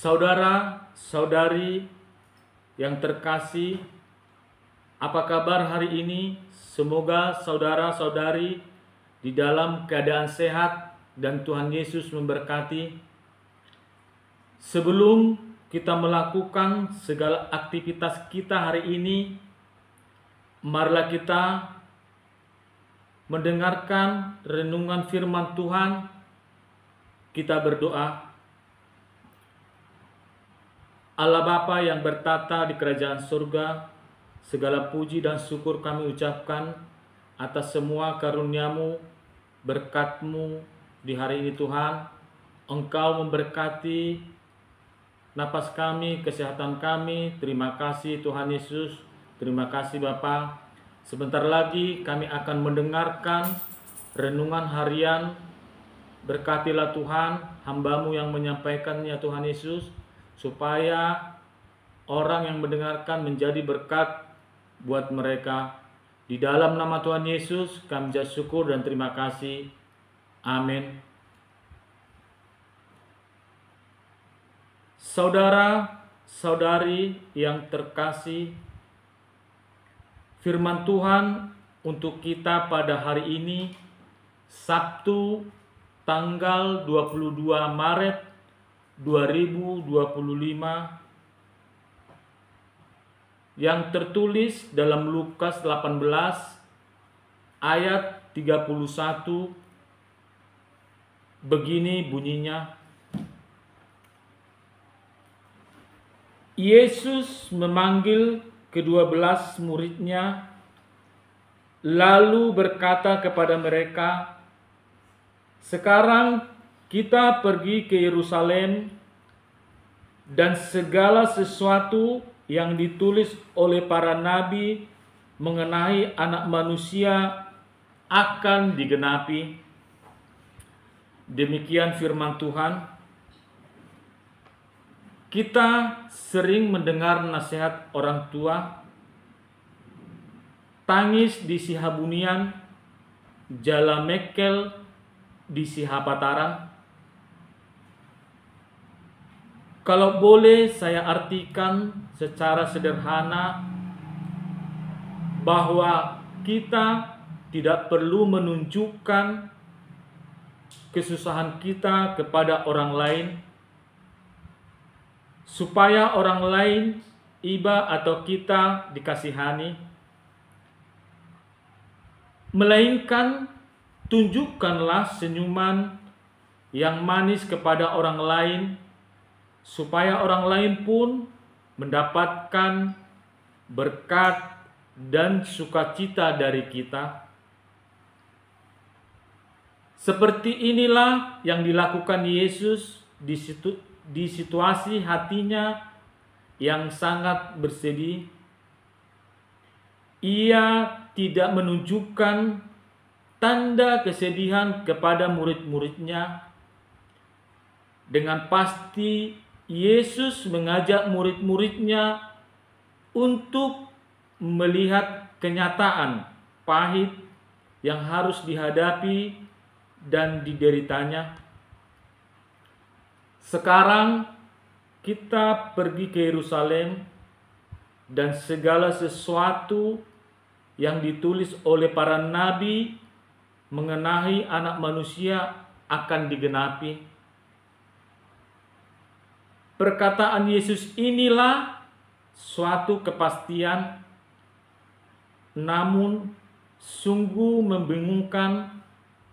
Saudara-saudari yang terkasih, apa kabar hari ini? Semoga saudara-saudari di dalam keadaan sehat dan Tuhan Yesus memberkati. Sebelum kita melakukan segala aktivitas kita hari ini, marilah kita mendengarkan renungan firman Tuhan. Kita berdoa. Allah Bapa yang bertata di kerajaan surga, segala puji dan syukur kami ucapkan atas semua karunia-Mu, berkat-Mu di hari ini Tuhan. Engkau memberkati napas kami, kesehatan kami. Terima kasih Tuhan Yesus. Terima kasih Bapa. Sebentar lagi kami akan mendengarkan renungan harian. Berkatilah Tuhan, hamba-Mu yang menyampaikannya Tuhan Yesus, supaya orang yang mendengarkan menjadi berkat buat mereka. Di dalam nama Tuhan Yesus kami ucap syukur dan terima kasih. Amin. Saudara-saudari yang terkasih, firman Tuhan untuk kita pada hari ini, Sabtu tanggal 22 Maret 2025, yang tertulis dalam Lukas 18 ayat 31. Begini bunyinya: Yesus memanggil ke-12 muridnya, lalu berkata kepada mereka, "Sekarang kita pergi ke Yerusalem, dan segala sesuatu yang ditulis oleh para nabi mengenai Anak Manusia akan digenapi." Demikian firman Tuhan. Kita sering mendengar nasihat orang tua, tangis di Sihabunian, jala mekel di Sihapataran. Kalau boleh saya artikan secara sederhana, bahwa kita tidak perlu menunjukkan kesusahan kita kepada orang lain, supaya orang lain, iba atau kita, dikasihani. Melainkan tunjukkanlah senyuman yang manis kepada orang lain, supaya orang lain pun mendapatkan berkat dan sukacita dari kita. Seperti inilah yang dilakukan Yesus di situasi hatinya yang sangat bersedih. Ia tidak menunjukkan tanda kesedihan kepada murid-muridnya. Dengan pasti Yesus mengajak murid-muridnya untuk melihat kenyataan pahit yang harus dihadapi dan dideritanya. Sekarang kita pergi ke Yerusalem, dan segala sesuatu yang ditulis oleh para nabi mengenai Anak Manusia akan digenapi. Perkataan Yesus inilah suatu kepastian, namun sungguh membingungkan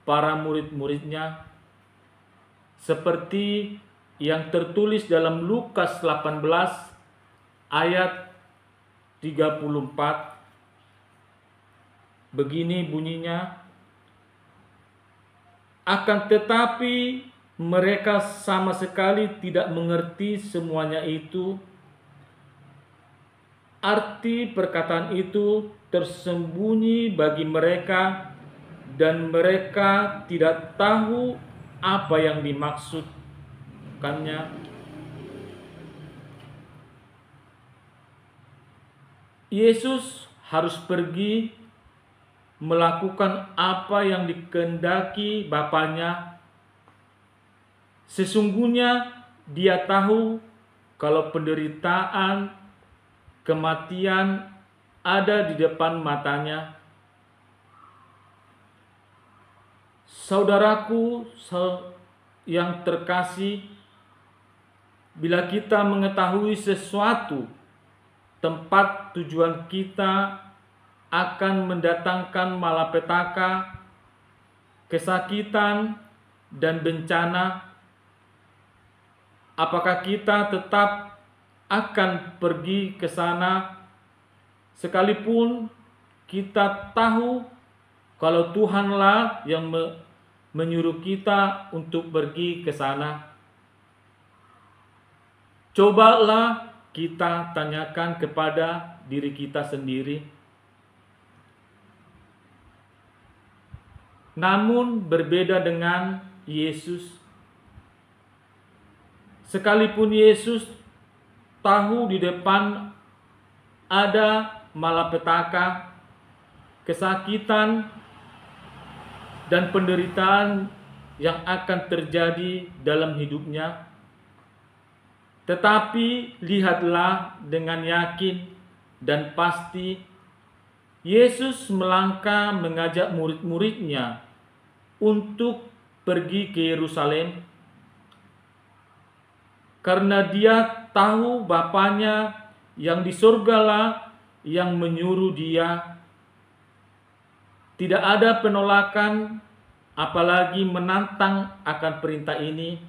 para murid-muridnya, seperti yang tertulis dalam Lukas 18 ayat 34. Begini bunyinya: "Akan tetapi mereka sama sekali tidak mengerti semuanya itu. Arti perkataan itu tersembunyi bagi mereka, dan mereka tidak tahu apa yang dimaksudkannya." Yesus harus pergi melakukan apa yang dikehendaki Bapanya. Sesungguhnya Dia tahu kalau penderitaan, kematian ada di depan matanya. Saudaraku yang terkasih, bila kita mengetahui sesuatu, tempat tujuan kita akan mendatangkan malapetaka, kesakitan, dan bencana, apakah kita tetap akan pergi ke sana sekalipun kita tahu kalau Tuhanlah yang menyuruh kita untuk pergi ke sana? Cobalah kita tanyakan kepada diri kita sendiri. Namun berbeda dengan Yesus. Sekalipun Yesus tahu di depan ada malapetaka, kesakitan, dan penderitaan yang akan terjadi dalam hidupnya, tetapi lihatlah dengan yakin dan pasti Yesus melangkah mengajak murid-muridnya untuk pergi ke Yerusalem, karena dia tahu Bapanya yang di surgalah yang menyuruh dia. Tidak ada penolakan, apalagi menantang akan perintah ini.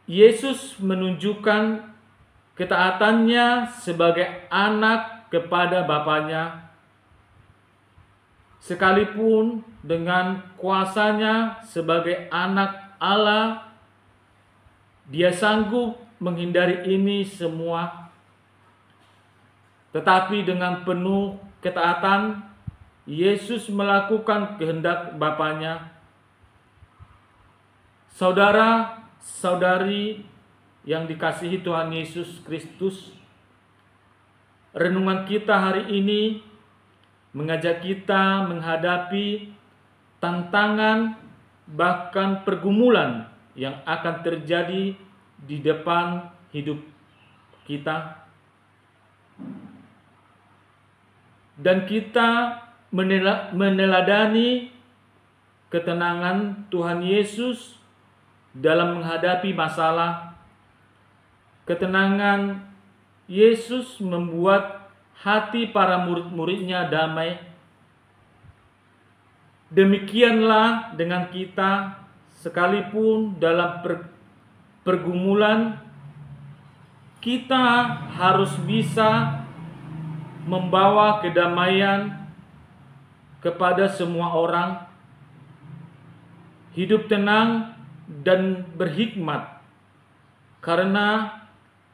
Yesus menunjukkan ketaatannya sebagai anak kepada Bapanya. Sekalipun dengan kuasanya sebagai anak Allah, dia sanggup menghindari ini semua. Tetapi dengan penuh ketaatan, Yesus melakukan kehendak Bapanya. Saudara-saudari yang dikasihi Tuhan Yesus Kristus, renungan kita hari ini mengajak kita menghadapi tantangan bahkan pergumulan yang akan terjadi di depan hidup kita. Dan kita meneladani ketenangan Tuhan Yesus dalam menghadapi masalah. Ketenangan Yesus membuat hati para murid-muridnya damai. Demikianlah dengan kita, sekalipun dalam pergumulan, kita harus bisa membawa kedamaian kepada semua orang, hidup tenang dan berhikmat, karena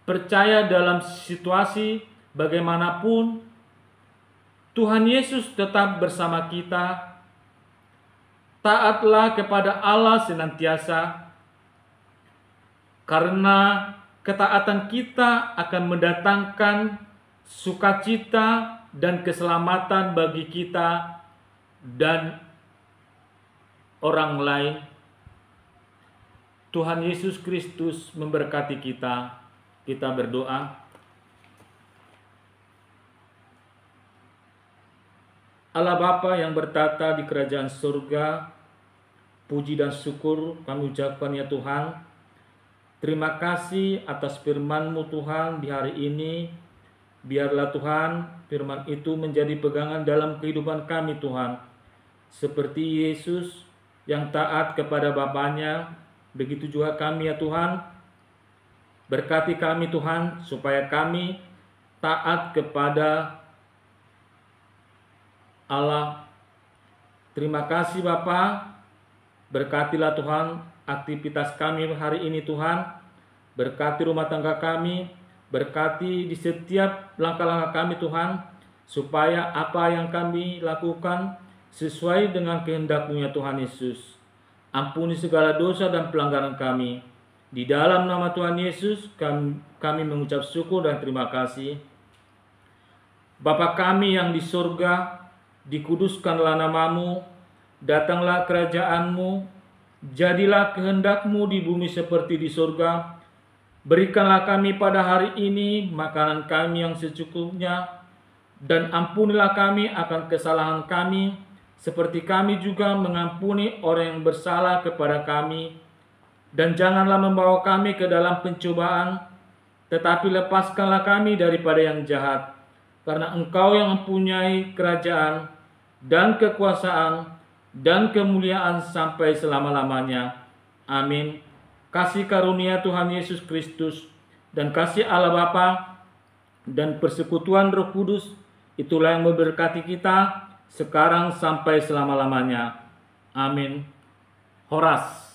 percaya dalam situasi bagaimanapun Tuhan Yesus tetap bersama kita. Taatlah kepada Allah senantiasa, karena ketaatan kita akan mendatangkan sukacita dan keselamatan bagi kita dan orang lain. Tuhan Yesus Kristus memberkati kita. Kita berdoa. Allah Bapa yang bertata di kerajaan surga, puji dan syukur kami ucapkan ya Tuhan. Terima kasih atas firman-Mu Tuhan di hari ini. Biarlah Tuhan firman itu menjadi pegangan dalam kehidupan kami Tuhan. Seperti Yesus yang taat kepada Bapanya, begitu juga kami ya Tuhan. Berkati kami Tuhan supaya kami taat kepada Allah. Terima kasih Bapa. Berkatilah Tuhan aktivitas kami hari ini Tuhan. Berkati rumah tangga kami. Berkati di setiap langkah-langkah kami Tuhan, supaya apa yang kami lakukan sesuai dengan kehendak-Mu ya Tuhan Yesus. Ampuni segala dosa dan pelanggaran kami. Di dalam nama Tuhan Yesus kami mengucap syukur dan terima kasih. Bapa kami yang di surga, dikuduskanlah nama-Mu, datanglah kerajaan-Mu, jadilah kehendak-Mu di bumi seperti di surga. Berikanlah kami pada hari ini makanan kami yang secukupnya, dan ampunilah kami akan kesalahan kami, seperti kami juga mengampuni orang yang bersalah kepada kami. Dan janganlah membawa kami ke dalam pencobaan, tetapi lepaskanlah kami daripada yang jahat. Karena Engkau yang mempunyai kerajaan dan kekuasaan dan kemuliaan sampai selama-lamanya. Amin. Kasih karunia Tuhan Yesus Kristus dan kasih Allah Bapa dan persekutuan Roh Kudus itulah yang memberkati kita sekarang sampai selama-lamanya. Amin. Horas.